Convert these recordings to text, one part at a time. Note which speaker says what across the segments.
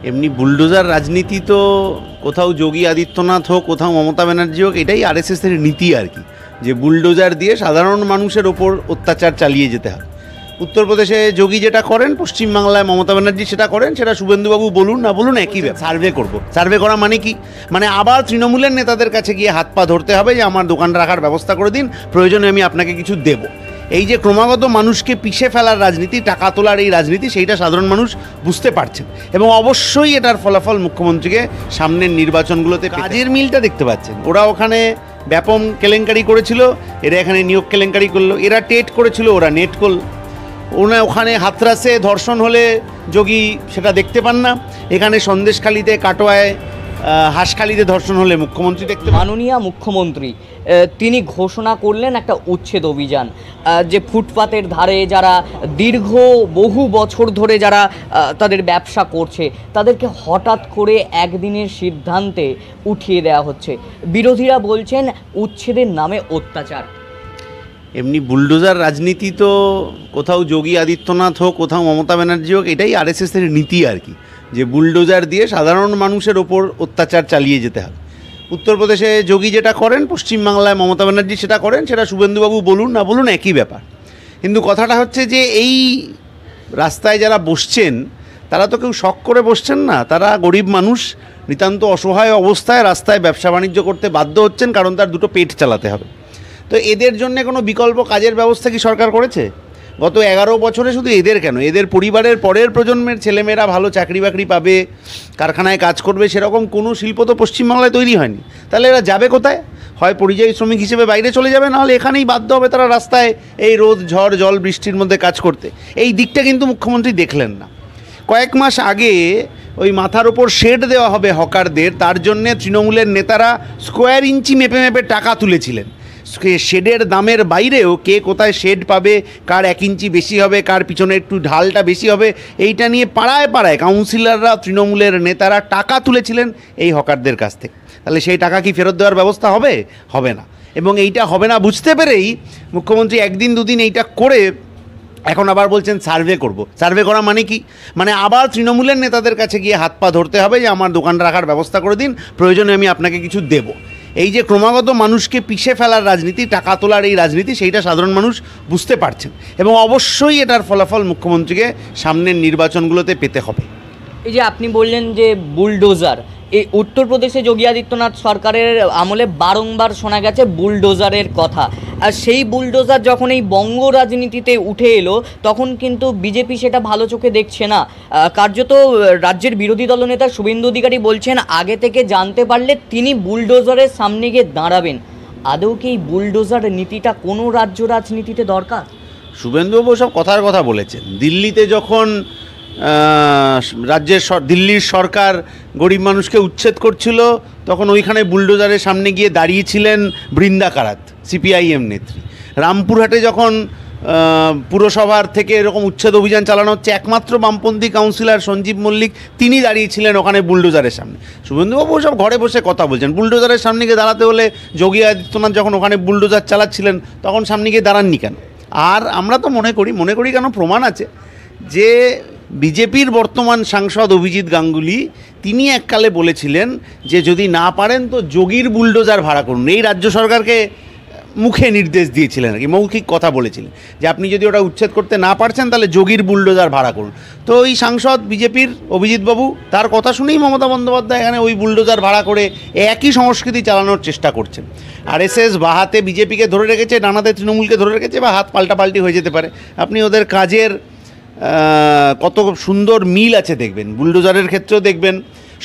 Speaker 1: এমনি বুলডোজার রাজনীতি তো কোথাও যোগী আদিত্যনাথ হোক, কোথাও মমতা ব্যানার্জি হোক, এটাই আরএসএসের নীতি আর কি, যে বুলডোজার দিয়ে সাধারণ মানুষের ওপর অত্যাচার চালিয়ে যেতে হবে। উত্তরপ্রদেশে যোগী যেটা করেন, পশ্চিমবাংলায় মমতা ব্যানার্জি সেটা করেন, সেটা শুভেন্দুবাবু বলুন না বলুন একই ব্যাপার। সার্ভে করব, সার্ভে করা মানে কি? মানে আবার তৃণমূলের নেতাদের কাছে গিয়ে হাত পা ধরতে হবে যে আমার দোকান রাখার ব্যবস্থা করে দিন, প্রয়োজনে আমি আপনাকে কিছু দেব। এই যে ক্রমাগত মানুষকে পিষে ফেলার রাজনীতি, টাকা তোলার এই রাজনীতি, সেইটা সাধারণ মানুষ বুঝতে পারছেন এবং অবশ্যই এটার ফলাফল মুখ্যমন্ত্রীকে সামনের নির্বাচনগুলোতে কাজের মিলটা দেখতে পাচ্ছেন। ওরা ওখানে ব্যাপম কেলেঙ্কারি করেছিল, এরা এখানে নিয়োগ কেলেঙ্কারি করলো, এরা টেট করেছিল, ওরা নেট করলো। ওখানে হাতরাসে ধর্ষণ হলে যোগী সেটা দেখতে পান না, এখানে সন্দেশখালিতে, কাটোয়ায়, হাঁসখালিতে ধর্ষণ হলে মুখ্যমন্ত্রী দেখতে পান।
Speaker 2: মাননীয় মুখ্যমন্ত্রী তিনি ঘোষণা করলেন একটা উচ্ছেদ অভিযান, যে ফুটপাতের ধারে যারা বহু বছর ধরে যারা তাদের ব্যবসা করছে তাদেরকে হঠাৎ করে একদিনের সিদ্ধান্তে উঠিয়ে দেওয়া হচ্ছে। বিরোধীরা বলছেন উচ্ছেদের নামে অত্যাচার।
Speaker 1: এমনি বুলডোজার রাজনীতি তো কোথাও যোগী আদিত্যনাথ হোক, কোথাও মমতা ব্যানার্জি হোক, এটাই আরএসএসের নীতি আর কি, যে বুলডোজার দিয়ে সাধারণ মানুষের ওপর অত্যাচার চালিয়ে যেতে হবে। উত্তরপ্রদেশে যোগী যেটা করেন, পশ্চিমবাংলায় মমতা ব্যানার্জি সেটা করেন, সেটা শুভেন্দুবাবু বলুন না বলুন একই ব্যাপার। কিন্তু কথাটা হচ্ছে যে এই রাস্তায় যারা বসছেন তারা তো কেউ শখ করে বসছেন না, তারা গরিব মানুষ, নিতান্ত অসহায় অবস্থায় রাস্তায় ব্যবসা বাণিজ্য করতে বাধ্য হচ্ছেন, কারণ তার দুটো পেট চালাতে হবে। তো এদের জন্য কোনো বিকল্প কাজের ব্যবস্থা কি সরকার করেছে? গত 11 বছরে শুধু এদের কেন, এদের পরিবারের পরের প্রজন্মের ছেলেমেয়েরা ভালো চাকরি বাকরি পাবে, কারখানায় কাজ করবে, সেরকম কোনো শিল্প তো পশ্চিমবাংলায় তৈরি হয়নি। তাহলে এরা যাবে কোথায়? হয় পরিযায়ী শ্রমিক হিসেবে বাইরে চলে যাবে, নাহলে এখানেই বাধ্য হবে তারা রাস্তায় এই রোদ ঝড় জল বৃষ্টির মধ্যে কাজ করতে। এই দিকটা কিন্তু মুখ্যমন্ত্রী দেখলেন না। কয়েক মাস আগে ওই মাথার ওপর শেড দেওয়া হবে হকারদের, তার জন্যে তৃণমূলের নেতারা স্কোয়ার ইঞ্চি মেপে মেপে টাকা তুলেছিলেন। শেডের দামের বাইরেও কে কোথায় শেড পাবে, কার 1 ইঞ্চি বেশি হবে, কার পিছনে একটু ঢালটা বেশি হবে, এইটা নিয়ে পাড়ায় পাড়ায় কাউন্সিলররা, তৃণমূলের নেতারা টাকা তুলেছিলেন এই হকারদের কাছ থেকে। তাহলে সেই টাকা কি ফেরত দেওয়ার ব্যবস্থা হবে? হবে না। এবং এইটা হবে না বুঝতে পেরেই মুখ্যমন্ত্রী একদিন দুদিন এইটা করে এখন আবার বলছেন সার্ভে করব। সার্ভে করা মানে কি? মানে আবার তৃণমূলের নেতাদের কাছে গিয়ে হাত পা ধরতে হবে যে আমার দোকান রাখার ব্যবস্থা করে দিন, প্রয়োজনে আমি আপনাকে কিছু দেব। এই যে ক্রমাগত মানুষকে পিষে ফেলার রাজনীতি, টাকা তোলার এই রাজনীতি, সেইটা সাধারণ মানুষ বুঝতে পারছেন এবং অবশ্যই এটার ফলাফল মুখ্যমন্ত্রীকে সামনের নির্বাচনগুলোতে পেতে হবে।
Speaker 2: এই যে আপনি বললেন যে বুলডোজার, এই উত্তরপ্রদেশে যোগী আদিত্যনাথ সরকারের আমলে বারংবার শোনা গেছে বুলডোজারের কথা, আর সেই বুলডোজার যখন এই বঙ্গ রাজনীতিতে উঠে এলো তখন কিন্তু বিজেপি সেটা ভালো চোখে দেখছে না। কার্যত রাজ্যের বিরোধী দলনেতা শুভেন্দু অধিকারী বলছেন আগে থেকে জানতে পারলে তিনি বুলডোজারের সামনে গিয়ে দাঁড়াবেন। আদৌ কি এই বুলডোজার নীতিটা কোনো রাজ্য রাজনীতিতে দরকার?
Speaker 1: শুভেন্দুবাবু সব কথার কথা বলেছেন। দিল্লিতে যখন দিল্লির সরকার গরিব মানুষকে উচ্ছেদ করছিল, তখন ওইখানে বুলডোজারের সামনে গিয়ে দাঁড়িয়েছিলেন বৃন্দা কারাত, সিপিআইএম নেত্রী। রামপুরহাটে যখন পুরসভার থেকে এরকম উচ্ছেদ অভিযান চালানো হচ্ছে, একমাত্র বামপন্থী কাউন্সিলর সঞ্জীব মল্লিক, তিনি দাঁড়িয়েছিলেন ওখানে বুলডোজারের সামনে। শুভেন্দুবাবু সব ঘরে বসে কথা বলছেন। বুলডোজারের সামনে গিয়ে দাঁড়াতে হলে যোগী আদিত্যনাথ যখন ওখানে বুলডোজার চালাচ্ছিলেন তখন সামনে গিয়ে দাঁড়াননি কেন? আর আমরা তো মনে করি কেন, প্রমাণ আছে যে বিজেপির বর্তমান সাংসদ অভিজিৎ গাঙ্গুলি, তিনি এককালে বলেছিলেন যে যদি না পারেন তো যোগীর বুলডোজার ভাড়া করুন। এই রাজ্য সরকারকে মুখে নির্দেশ দিয়েছিলেন আর কি, মৌখিক কথা বলেছিলেন যে আপনি যদি ওটা উচ্ছেদ করতে না পারছেন তাহলে যোগীর বুলডোজার ভাড়া করুন। তো ওই সাংসদ বিজেপির অভিজিৎবাবু, তার কথা শুনেই মমতা বন্দ্যোপাধ্যায় এখানে ওই বুলডোজার ভাড়া করে একই সংস্কৃতি চালানোর চেষ্টা করছেন। আরএসএস বা হাতে বিজেপিকে ধরে রেখেছে, ডানাতে তৃণমূলকে ধরে রেখেছে, বা হাত পাল্টাপাল্টি হয়ে যেতে পারে। আপনি ওদের কাজের কত সুন্দর মিল আছে দেখবেন। বুলডোজারের ক্ষেত্রেও দেখবেন,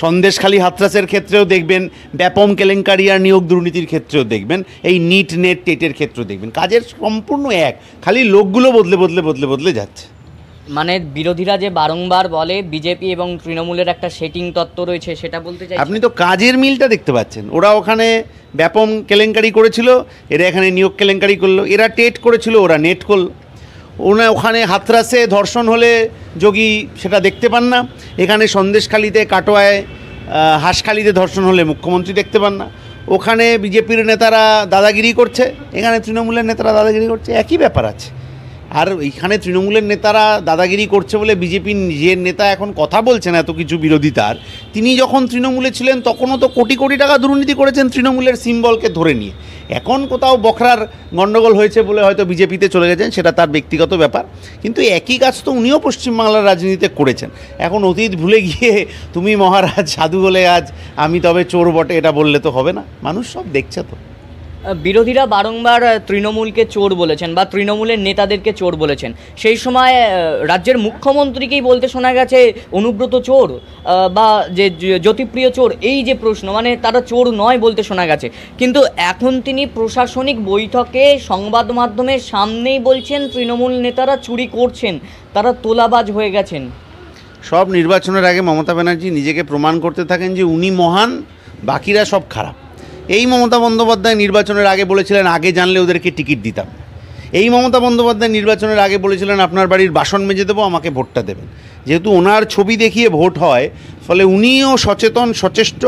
Speaker 1: সন্দেশখালি হাতরাসের ক্ষেত্রেও দেখবেন, ব্যাপম কেলেঙ্কারি আর নিয়োগ দুর্নীতির ক্ষেত্রেও দেখবেন, এই নিট নেট টেটের ক্ষেত্রেও দেখবেন। কাজের সম্পূর্ণ এক, খালি লোকগুলো বদলে যাচ্ছে।
Speaker 2: মানে বিরোধীরা যে বারংবার বলে বিজেপি এবং তৃণমূলের একটা সেটিং তত্ত্ব রয়েছে, সেটা বলতে চাই।
Speaker 1: আপনি তো কাজের মিলটা দেখতে পাচ্ছেন। ওরা ওখানে ব্যাপম কেলেঙ্কারি করেছিল, এরা এখানে নিয়োগ কেলেঙ্কারি করলো, এরা টেট করেছিল, ওরা নেট করলো। ওখানে হাতরাসে ধর্ষণ হলে যোগী সেটা দেখতে পান না, এখানে সন্দেশখালিতে, কাটোয়ায়, হাঁসখালিতে ধর্ষণ হলে মুখ্যমন্ত্রী দেখতে পান না। ওখানে বিজেপির নেতারা দাদাগিরি করছে, এখানে তৃণমূলের নেতারা দাদাগিরি করছে, একই ব্যাপার আছে। আর এইখানে তৃণমূলের নেতারা দাদাগিরি করছে বলে বিজেপির যে নেতা এখন কথা বলছেন এত কিছু বিরোধিতার, তিনি যখন তৃণমূলে ছিলেন তখনও তো কোটি কোটি টাকা দুর্নীতি করেছেন তৃণমূলের সিম্বলকে ধরে নিয়ে। এখন কোথাও বখরার গণ্ডগোল হয়েছে বলে হয়তো বিজেপিতে চলে গেছেন, সেটা তার ব্যক্তিগত ব্যাপার, কিন্তু একই কাজ তো উনিও পশ্চিমবাংলার রাজনীতিতে করেছেন। এখন অতীত ভুলে গিয়ে তুমি মহারাজ সাধু বলে আজ আমি তবে চোর বটে এটা বললে তো হবে না, মানুষ সব দেখছে তো।
Speaker 2: বিরোধীরা বারংবার তৃণমূলকে চোর বলেছেন বা তৃণমূলের নেতাদেরকে চোর বলেছেন। সেই সময় রাজ্যের মুখ্যমন্ত্রীকেই বলতে শোনা গেছে অনুব্রত চোর বা যে জ্যোতিপ্রিয় চোর, এই যে প্রশ্ন, মানে তারা চোর নয় বলতে শোনা গেছে। কিন্তু এখন তিনি প্রশাসনিক বৈঠকে সংবাদ মাধ্যমের সামনেই বলছেন তৃণমূল নেতারা চুরি করছেন, তারা তোলাবাজ হয়ে গেছেন।
Speaker 1: সব নির্বাচনের আগে মমতা ব্যানার্জি নিজেকে প্রমাণ করতে থাকেন যে উনি মহান, বাকিরা সব খারাপ। এই মমতা বন্দ্যোপাধ্যায় নির্বাচনের আগে বলেছিলেন আগে জানলে ওদেরকে টিকিট দিতাম। এই মমতা বন্দ্যোপাধ্যায় নির্বাচনের আগে বলেছিলেন আপনার বাড়ির বাসন মেজে দেবো, আমাকে ভোটটা দেবেন। যেহেতু ওনার ছবি দেখিয়ে ভোট হয়, ফলে উনিও সচেতন সচেষ্ট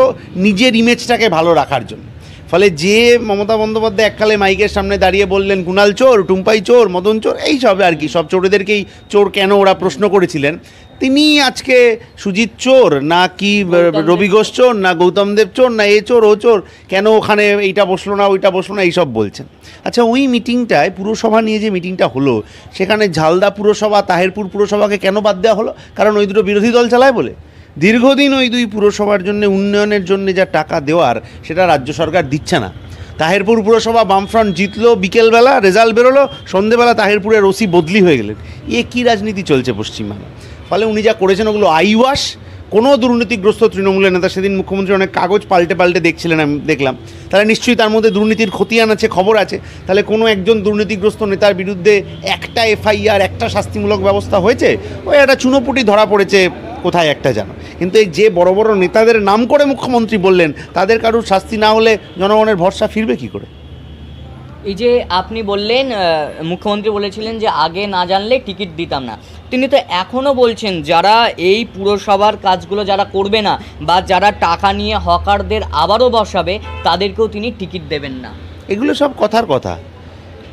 Speaker 1: নিজের ইমেজটাকে ভালো রাখার জন্য। ফলে যে মমতা বন্দ্যোপাধ্যায় এককালে মাইকের সামনে দাঁড়িয়ে বললেন কুণাল চোর, টুম্পাই চোর, মদন চোর, এই সব আর কি, সব চোরদেরকেই চোর কেন ওরা প্রশ্ন করেছিলেন, তিনি আজকে সুজিত চোর না কি রবি ঘোষ চোর না গৌতম দেব চোর না এ চোর ও চোর, কেন ওখানে এইটা বসলো না ওইটা বসলো না, এইসব বলছেন। আচ্ছা, ওই মিটিংটায় পুরসভা নিয়ে যে মিটিংটা হলো, সেখানে ঝালদা পুরসভা তাহেরপুর পুরসভাকে কেন বাদ দেওয়া হলো? কারণ ওই দুটো বিরোধী দল চালায় বলে। দীর্ঘদিন ওই দুই পুরসভার জন্য উন্নয়নের জন্য যা টাকা দেওয়ার সেটা রাজ্য সরকার দিচ্ছে না। তাহেরপুর পুরসভা বামফ্রন্ট জিতলো, বিকেলবেলা রেজাল্ট বেরোলো, সন্ধেবেলা তাহেরপুরের ওসি বদলি হয়ে গেলেন। কী রাজনীতি চলছে পশ্চিমবাংলা? ফলে উনি যা করেছেন ওগুলো আইওয়াশ। কোনো দুর্নীতিগ্রস্ত তৃণমূলের নেতা, সেদিন মুখ্যমন্ত্রী অনেক কাগজ পাল্টে পাল্টে দেখছিলেন, আমি দেখলাম, তাহলে নিশ্চয়ই তার মধ্যে দুর্নীতির খতিয়ান আছে, খবর আছে। তাহলে কোনো একজন দুর্নীতিগ্রস্ত নেতার বিরুদ্ধে একটা এফআইআর, একটা শাস্তিমূলক ব্যবস্থা হয়েছে? ওই একটা চুনোপুটি ধরা পড়েছে কোথায় একটা জানো। কিন্তু এই যে বড় বড় নেতাদের নাম করে মুখ্যমন্ত্রী বললেন, তাদের কারুর শাস্তি না হলে জনগণের ভরসা ফিরবে কী করে?
Speaker 2: এই যে আপনি বললেন মুখ্যমন্ত্রী বলেছিলেন যে আগে না জানলে টিকিট দিতাম না, তিনি তো এখনও বলছেন যারা এই পুরসভার কাজগুলো যারা করবে না বা যারা টাকা নিয়ে হকারদের আবারও বসাবে তাদেরকেও তিনি টিকিট দেবেন না।
Speaker 1: এগুলো সব কথার কথা।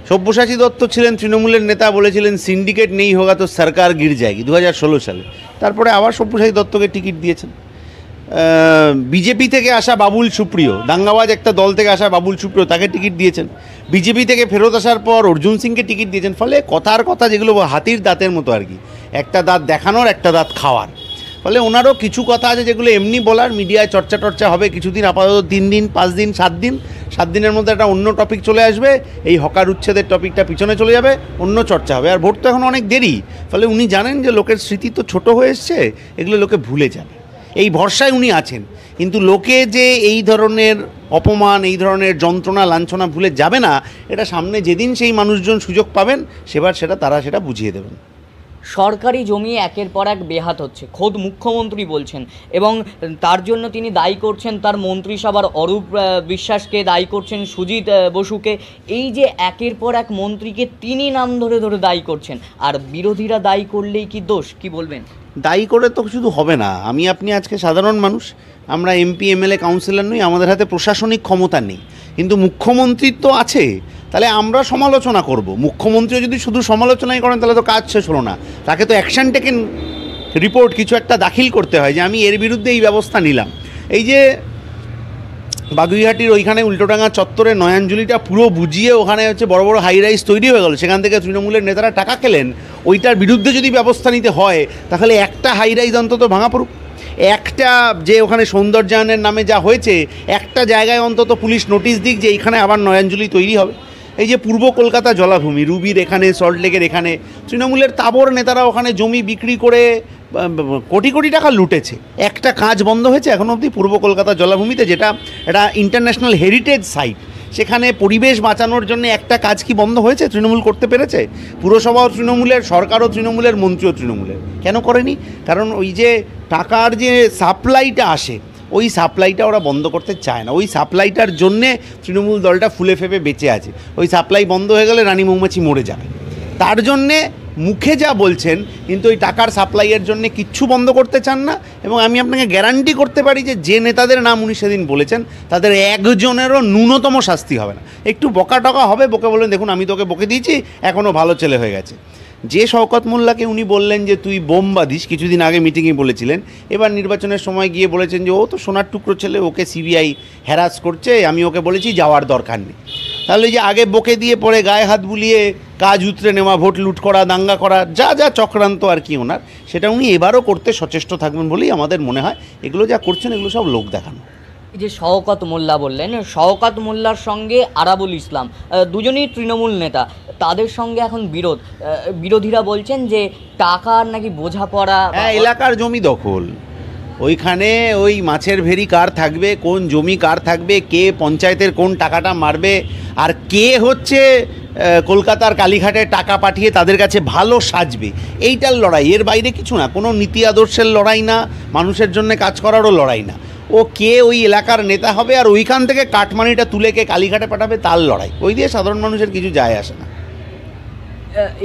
Speaker 1: সব্যসাচী দত্ত ছিলেন তৃণমূলের নেতা, বলেছিলেন সিন্ডিকেট নেই হোগা তো সরকার গির যায়গি 2016 সালে। তারপরে আবার সব্যসাচী দত্তকে টিকিট দিয়েছেন। বিজেপি থেকে আসা বাবুল সুপ্রিয়, দাঙ্গাবাজ একটা দল থেকে আসা বাবুল সুপ্রিয়, তাকে টিকিট দিয়েছেন। বিজেপি থেকে ফেরত আসার পর অর্জুন সিংকে টিকিট দিয়েছেন। ফলে কথার কথা, যেগুলো হাতির দাঁতের মতো আর কি, একটা দাঁত দেখানোর একটা দাঁত খাওয়ার। ফলে ওনারও কিছু কথা আছে যেগুলো এমনি বলার, মিডিয়ায় চর্চা টর্চা হবে কিছুদিন, আপাতত 3 দিন 5 দিন 7 দিন, 7 দিনের মধ্যে একটা অন্য টপিক চলে আসবে, এই হকার উচ্ছেদের টপিকটা পিছনে চলে যাবে, অন্য চর্চা হবে। আর ভোট তো এখন অনেক দেরি। ফলে উনি জানেন যে লোকের স্মৃতি তো ছোট হয়ে এসছে, এগুলো লোকে ভুলে যাবে, এই ভরসায় উনি আছেন। কিন্তু লোকে যে এই ধরনের অপমান, এই ধরনের যন্ত্রণা লাঞ্ছনা ভুলে যাবে না, এটা সামনে যেদিন সেই মানুষজন সুযোগ পাবেন তারা সেটা বুঝিয়ে দেবেন।
Speaker 2: সরকারি জমি একের পর এক বেহাত হচ্ছে, খোদ মুখ্যমন্ত্রী বলছেন, এবং তার জন্য তিনি দায়ী করছেন তার মন্ত্রিসভার অরূপ বিশ্বাসকে, দায়ী করছেন সুজিত বসুকে। এই যে একের পর এক মন্ত্রীকে তিনি নাম ধরে ধরে দায়ী করছেন, আর বিরোধীরা দায়ী করলেই কি দোষ? কি বলবেন?
Speaker 1: দায়ী করে তো শুধু হবে না। আমি আপনি আজকে সাধারণ মানুষ, আমরা এমপি এমএলএ কাউন্সিলর নই, আমাদের হাতে প্রশাসনিক ক্ষমতা নেই, কিন্তু মুখ্যমন্ত্রীর তো আছে। তাহলে আমরা সমালোচনা করব। মুখ্যমন্ত্রী যদি শুধু সমালোচনাই করেন তাহলে তো কাজ শেষ হলো না। তাকে তো অ্যাকশন টেকেন রিপোর্ট কিছু একটা দাখিল করতে হয় যে আমি এর বিরুদ্ধে এই ব্যবস্থা নিলাম। এই যে বাগুইহাটির ওইখানে উল্টোডাঙ্গা চত্বরে নয়াঞ্জলিটা পুরো বুঝিয়ে ওখানে হচ্ছে বড় বড় হাই রাইজ তৈরি হয়ে গেল, সেখান থেকে তৃণমূলের নেতারা টাকা খেলেন, ওইটার বিরুদ্ধে যদি ব্যবস্থা নিতে হয় তাহলে একটা হাই রাইজ অন্তত ভাঙা পড়ুক। একটা যে ওখানে সৌন্দর্যায়নের নামে যা হয়েছে, একটা জায়গায় অন্তত পুলিশ নোটিশ দিক যে এইখানে আবার নয়াঞ্জলি তৈরি হবে। এই যে পূর্ব কলকাতা জলাভূমি, রুবির এখানে, সল্টলেকের এখানে, তৃণমূলের তাবর নেতারা ওখানে জমি বিক্রি করে কোটি কোটি টাকা লুটেছে। একটা কাজ বন্ধ হয়েছে এখন অবধি পূর্ব কলকাতা জলাভূমিতে, যেটা একটা ইন্টারন্যাশনাল হেরিটেজ সাইট, সেখানে পরিবেশ বাঁচানোর জন্য একটা কাজ কি বন্ধ হয়েছে? তৃণমূল করতে পেরেছে? পুরসভাও তৃণমূলের, সরকারও তৃণমূলের, মন্ত্রীও তৃণমূলের। কেন করেনি? কারণ ওই যে টাকার যে সাপ্লাইটা আসে, ওই সাপ্লাইটা ওরা বন্ধ করতে চায় না। ওই সাপ্লাইটার জন্যে তৃণমূল দলটা ফুলে ফেপে বেঁচে আছে। ওই সাপ্লাই বন্ধ হয়ে গেলে রানী মৌমাছি মরে যাবে। তার জন্যে মুখে যা বলছেন, কিন্তু ওই টাকার সাপ্লাইয়ের জন্য কিচ্ছু বন্ধ করতে চান না। এবং আমি আপনাকে গ্যারান্টি করতে পারি যে নেতাদের নাম উনি সেদিন বলেছেন, তাদের একজনেরও ন্যূনতম শাস্তি হবে না। একটু বকা টকা হবে, বকে বলেন দেখুন আমি তোকে বকে দিয়েছি, এখনও ভালো ছেলে হয়ে গেছে। যে শওকত মোল্লাকে উনি বললেন যে তুই বোম বাঁধিস, কিছুদিন আগে মিটিংয়ে বলেছিলেন, এবার নির্বাচনের সময় গিয়ে বলেছেন যে ও তো সোনার টুকরো ছেলে, ওকে সিবিআই হ্যারাস করছে, আমি ওকে বলেছি যাওয়ার দরকার নেই। তাহলে যে আগে বকে দিয়ে পরে গায়ে হাত বুলিয়ে কাজ উতরে নেওয়া, ভোট লুট করা, দাঙ্গা করা, যা যা চক্রান্ত আর কি ওনার, সেটা উনি এবারও করতে সচেষ্ট থাকবেন বলেই আমাদের মনে হয়। এগুলো যা করছেন এগুলো সব লোক দেখানো।
Speaker 2: এই যে শওকত মোল্লা বললেন, শওকত মোল্লার সঙ্গে আরাবুল ইসলাম দুজনেই তৃণমূল নেতা, তাদের সঙ্গে এখন বিরোধীরা বলছেন যে টাকার নাকি বোঝাপড়া।
Speaker 1: হ্যাঁ, এলাকার জমি দখল, ওইখানে ওই মাছের ভেরি কার থাকবে, কোন জমি কার থাকবে, কে পঞ্চায়েতের কোন টাকাটা মারবে, আর কে হচ্ছে কলকাতার কালীঘাটে টাকা পাঠিয়ে তাদের কাছে ভালো সাজবে, এইটার লড়াই, এর বাইরে কিছু না। কোনো নীতি আদর্শের লড়াই না, মানুষের জন্য কাজ করারও লড়াই না। ও কে ওই এলাকার নেতা হবে আর ওইখান থেকে কাটমানিটা তুলে কে কালীঘাটে পাঠাবে, তার লড়াই। ওই দিয়ে সাধারণ মানুষের কিছু যায় আসে না।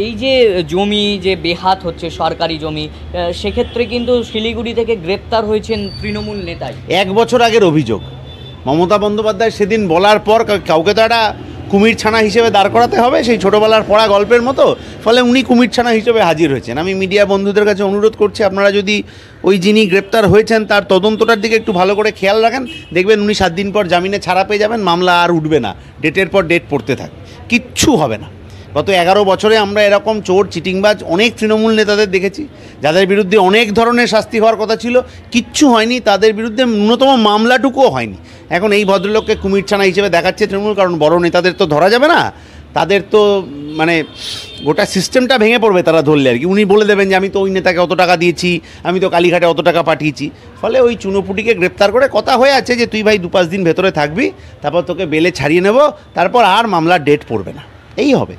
Speaker 2: এই যে জমি যে বেহাত হচ্ছে, সরকারি জমি, সেক্ষেত্রে কিন্তু শিলিগুড়ি থেকে গ্রেপ্তার হয়েছেন তৃণমূল নেতাই।
Speaker 1: 1 বছর আগের অভিযোগ, মমতা বন্দ্যোপাধ্যায় সেদিন বলার পর কাউকে তো একটা কুমির ছানা হিসেবে দাঁড় করাতে হবে, সেই ছোটোবেলার পড়া গল্পের মতো। ফলে উনি কুমির ছানা হিসেবে হাজির হয়েছেন। আমি মিডিয়া বন্ধুদের কাছে অনুরোধ করছি, আপনারা যদি ওই যিনি গ্রেপ্তার হয়েছেন তার তদন্তটার দিকে একটু ভালো করে খেয়াল রাখেন, দেখবেন উনি 7 দিন পর জামিনে ছাড়া পেয়ে যাবেন, মামলা আর উঠবে না, ডেটের পর ডেট পড়তে থাকবে, কিচ্ছু হবে না। গত 11 বছরে আমরা এরকম চোর চিটিংবাজ অনেক তৃণমূল নেতাদের দেখেছি, যাদের বিরুদ্ধে অনেক ধরনের শাস্তি হওয়ার কথা ছিল, কিচ্ছু হয়নি, তাদের বিরুদ্ধে ন্যূনতম মামলাটুকুও হয়নি। এখন এই ভদ্রলোককে কুমিরছানা হিসেবে দেখাচ্ছে তৃণমূল, কারণ বড় নেতাদের তো ধরা যাবে না, তাদের তো মানে গোটা সিস্টেমটা ভেঙে পড়বে তারা ধরলে আর কি। উনি বলে দেবেন যে আমি তো ওই নেতাকে অত টাকা দিয়েছি, আমি তো কালীঘাটে অত টাকা পাঠিয়েছি। ফলে ওই চুনোপুটিকে গ্রেপ্তার করে কথা হয়ে আছে যে তুই ভাই 2-5 দিন ভেতরে থাকবি, তারপর তোকে বেলে ছাড়িয়ে নেব, তারপর আর মামলার ডেট পড়বে না, এই হবে।